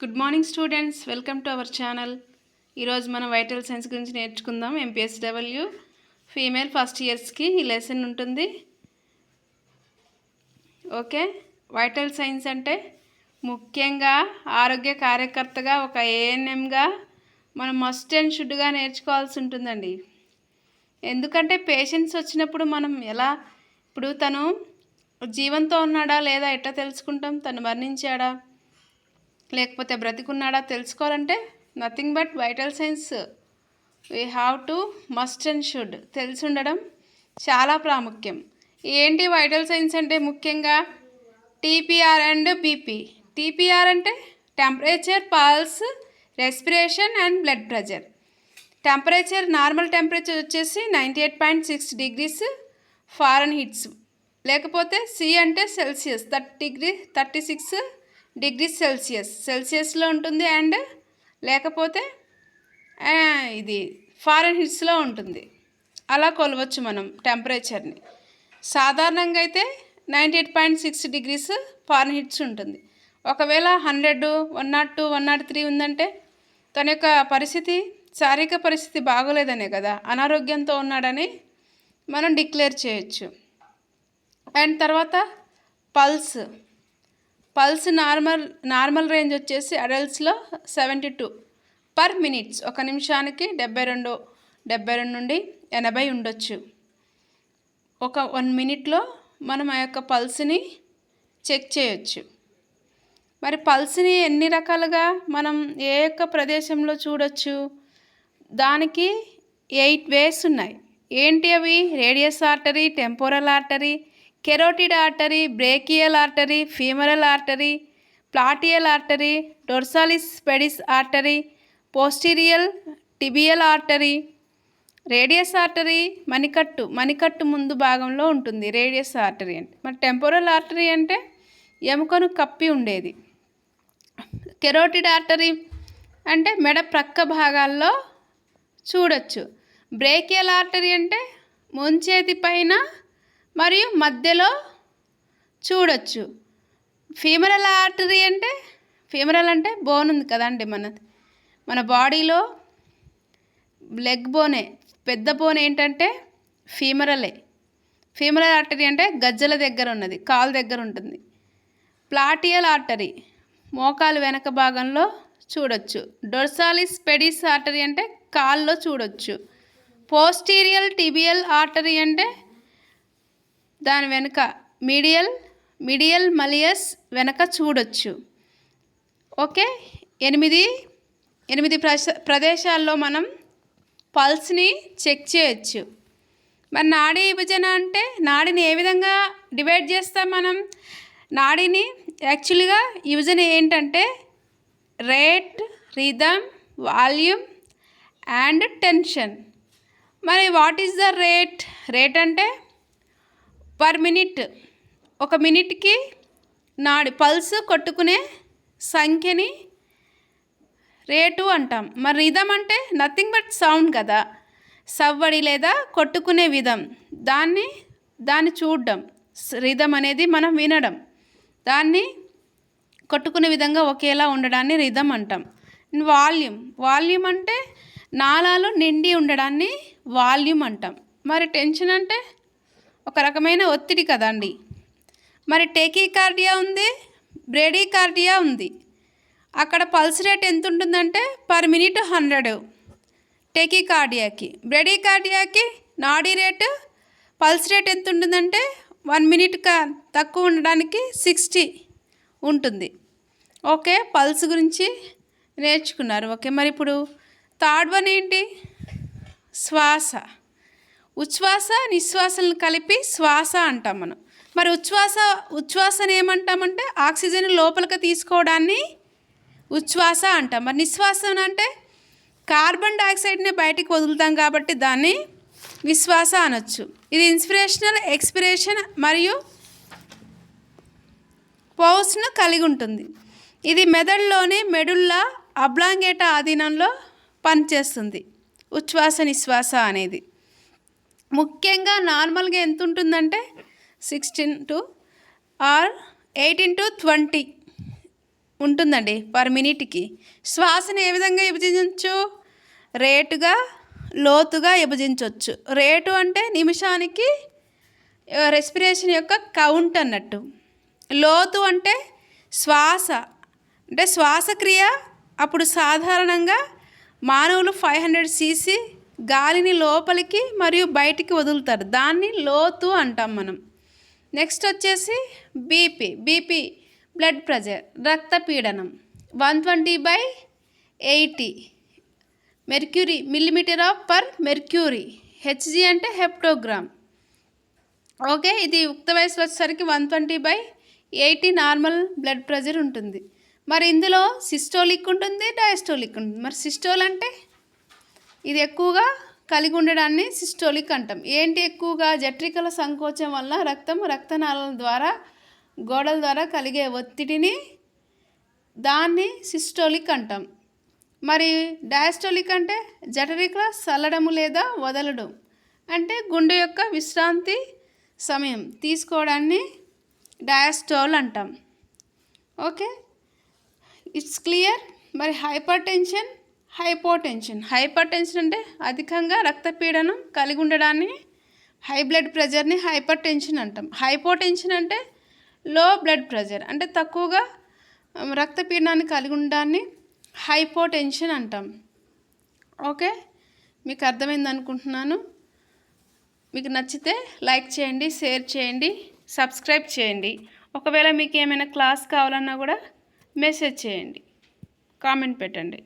Good morning students, welcome to our channel. ఈరోజు మనం vital science గురించి నేర్చుకుందాం. ఎంపీఎస్డబ్ల్యూ ఫీమేల్ ఫస్ట్ ఇయర్స్కి ఈ లెసన్ ఉంటుంది. ఓకే, వైటల్ సైన్స్ అంటే ముఖ్యంగా ఆరోగ్య కార్యకర్తగా ఒక ఏఎన్ఎంగా మనం మస్ట్ అండ్ షుడ్గా నేర్చుకోవాల్సి ఉంటుందండి. ఎందుకంటే పేషెంట్స్ వచ్చినప్పుడు మనం ఇప్పుడు తను జీవంతో ఉన్నాడా లేదా ఎట్లా తెలుసుకుంటాం, తను మరణించాడా లేకపోతే బ్రతికున్నాడా తెలుసుకోవాలంటే nothing but vital science we have to must and should తెలిసి ఉండడం చాలా ప్రాముఖ్యం. ఏంటి వైటల్ సైన్స్ అంటే ముఖ్యంగా టీపీఆర్ అండ్ బీపీ. టీపీఆర్ అంటే temperature, pulse, respiration and blood pressure. Temperature, normal temperature వచ్చేసి 98.6 degrees ఫారెన్హీట్స్, లేకపోతే సి అంటే సెల్సియస్ 36 degrees సెల్సియస్లో ఉంటుంది, అండ్ లేకపోతే ఇది ఫారెన్హీట్స్లో ఉంటుంది. అలా కొలవచ్చు మనం టెంపరేచర్ని. సాధారణంగా అయితే 98.6 degrees ఫారెన్హీట్స్ ఉంటుంది. ఒకవేళ 100, 102, 103 ఉందంటే తన యొక్క శారీరక పరిస్థితి బాగోలేదనే కదా, అనారోగ్యంతో ఉన్నాడని మనం డిక్లేర్ చేయొచ్చు. అండ్ తర్వాత పల్స్ నార్మల్ రేంజ్ వచ్చేసి అడల్ట్స్లో 72 per minute. ఒక నిమిషానికి 72 నుండి 80 ఉండొచ్చు. ఒక 1 minute మనం ఆ యొక్క పల్స్ని చెక్ చేయొచ్చు. మరి పల్స్ని ఎన్ని రకాలుగా మనం ఏ యొక్క ప్రదేశంలో చూడొచ్చు? దానికి 8 ways ఉన్నాయి. ఏంటి అవి? Radius artery, temporal artery, carotid artery, brachial artery, femoral artery, popliteal artery, dorsalis pedis artery, posterior tibial artery. Radius artery మణికట్టు ముందు భాగంలో ఉంటుంది రేడియస్ ఆర్టరీ అంటే. మరి టెంపోరల్ ఆర్టరీ అంటే ఎముకను కప్పి ఉండేది. కెరోటిడ్ ఆర్టరీ అంటే మెడ ప్రక్క భాగాల్లో చూడొచ్చు. బ్రేకియల్ ఆర్టరీ అంటే ముంచేతి పైన మరియు మధ్యలో చూడొచ్చు. ఫీమరల్ ఆర్టరీ అంటే ఫీమరల్ అంటే బోన్ ఉంది కదండి, మన బాడీలో లెగ్ బోనే, పెద్ద బోన్ ఏంటంటే ఫీమరల్ ఆర్టరీ అంటే గజ్జల దగ్గర ఉన్నది, కాలు దగ్గర ఉంటుంది. ప్లాటియల్ ఆర్టరీ మోకాలు వెనక భాగంలో చూడొచ్చు. డోర్సాలిస్ పెడిస్ ఆర్టరీ అంటే కాల్లో చూడొచ్చు. పోస్టీరియల్ టిబియల్ ఆర్టరీ అంటే దాని వెనుక మీడియల్ మలియస్ వెనక చూడొచ్చు. ఓకే, 8 ప్రదేశాల్లో మనం పల్స్ని చెక్ చేయొచ్చు. మరి నాడీ విభజన అంటే నాడిని ఏ విధంగా డివైడ్ చేస్తాం మనం? నాడిని యాక్చువల్గా విభజన ఏంటంటే rate, rhythm, volume and tension. మరి వాట్ ఈస్ ద రేట్ అంటే పర్ మినిట్, ఒక మినిట్కి పల్స్ కొట్టుకునే సంఖ్యని రేటు అంటాం. మరి రిథమ్ అంటే నథింగ్ బట్ సౌండ్ కదా, సవ్వడి లేదా కొట్టుకునే విధం, దాన్ని చూడడం. రిథమ్ అనేది మనం వినడం, దాన్ని కొట్టుకునే విధంగా ఒకేలా ఉండడాన్ని రిథమ్ అంటాం. వాల్యూమ్ అంటే నాళాలు నిండి ఉండడాన్ని వాల్యూమ్ అంటాం. మరి టెన్షన్ అంటే ఒక రకమైన ఒత్తిడి కదండి. మరి టేకీకార్డియా ఉంది, బ్రేడీకార్డియా ఉంది. అక్కడ పల్స్ రేట్ ఎంత ఉంటుందంటే పర్ మినిట్ 100 టేకీకార్డియాకి. బ్రేడీకార్డియాకి నాడీ రేటు పల్స్ రేట్ ఎంత ఉంటుందంటే 1 minute తక్కువ ఉండడానికి 60 ఉంటుంది. ఓకే, పల్స్ గురించి నేర్చుకున్నారు. ఓకే, మరి ఇప్పుడు థర్డ్ వన్ ఏంటి? శ్వాస. ఉచ్ఛ్వాస నిశ్వాసలను కలిపి శ్వాస అంటాం మనం. మరి ఉచ్ఛ్వాసని ఏమంటామంటే ఆక్సిజన్ లోపలికి తీసుకోవడాన్ని ఉచ్ఛ్వాస అంటాం. మరి నిశ్వాసన అంటే కార్బన్ డైఆక్సైడ్ని బయటికి వదులుతాం కాబట్టి దాన్ని నిశ్వాస అనొచ్చు. ఇది ఇన్స్పిరేషనల్, ఎక్స్పిరేషన్ మరియు పౌస్ను కలిగి ఉంటుంది. ఇది మెదడులోని మెడుల్లా అబ్లాంగేటా ఆధీనంలో పనిచేస్తుంది. ఉచ్ఛ్వాస నిశ్వాస అనేది ముఖ్యంగా నార్మల్గా ఎంత ఉంటుందంటే 16 to 18 to 20 ఉంటుందండి పర్ మినిట్కి. శ్వాసను ఏ విధంగా విభజించవచ్చు? రేటుగా, లోతుగా విభజించవచ్చు. రేటు అంటే నిమిషానికి రెస్పిరేషన్ యొక్క కౌంట్ అన్నట్టు. లోతు అంటే శ్వాస, అంటే శ్వాసక్రియ. అప్పుడు సాధారణంగా మానవులు 500 cc గాలిని లోపలికి మరియు బయటికి వదులుతారు, దాన్ని లోతు అంటాం మనం. నెక్స్ట్ వచ్చేసి బీపీ బ్లడ్ ప్రెషర్, రక్తపీడనం 120/80 mercury millimetre of per mercury. HG అంటే హెప్టోగ్రామ్. ఓకే, ఇది యుక్త వయసులో వచ్చేసరికి 120/80 నార్మల్ బ్లడ్ ప్రెషర్ ఉంటుంది. మరి ఇందులో సిస్టోలిక్ ఉంటుంది, డయాస్టోలిక్ ఉంటుంది. మరి సిస్టోల్ అంటే ఇది ఎక్కువగా కలిగి ఉండడాన్ని సిస్టోలిక్ అంటాం. ఏంటి ఎక్కువగా? జఠరికల సంకోచం వల్ల రక్తనాళాల ద్వారా, గోడల ద్వారా కలిగే ఒత్తిడిని దాన్ని సిస్టోలిక్ అంటాం. మరి డయాస్టోలిక్ అంటే జఠరికల చల్లడము లేదా వదలడం, అంటే గుండె యొక్క విశ్రాంతి సమయం తీసుకోవడాన్ని డయాస్టోల్ అంటాం. Okay, it's clear. మరి హైపర్ టెన్షన్ అంటే అధికంగా రక్తపీడనం కలిగి ఉండడాన్ని, హై బ్లడ్ ప్రెషర్ని హైపర్ టెన్షన్ అంటాం. హైపోటెన్షన్ అంటే లో బ్లడ్ ప్రెషర్, అంటే తక్కువగా రక్తపీడనాన్ని కలిగి ఉండడాన్ని హైపోటెన్షన్ అంటాం. ఓకే, మీకు అర్థమైంది అనుకుంటున్నాను. మీకు నచ్చితే లైక్ చేయండి, షేర్ చేయండి, సబ్స్క్రైబ్ చేయండి. ఒకవేళ మీకు ఏమైనా క్లాస్ కావాలన్నా కూడా మెసేజ్ చేయండి, కామెంట్ పెట్టండి.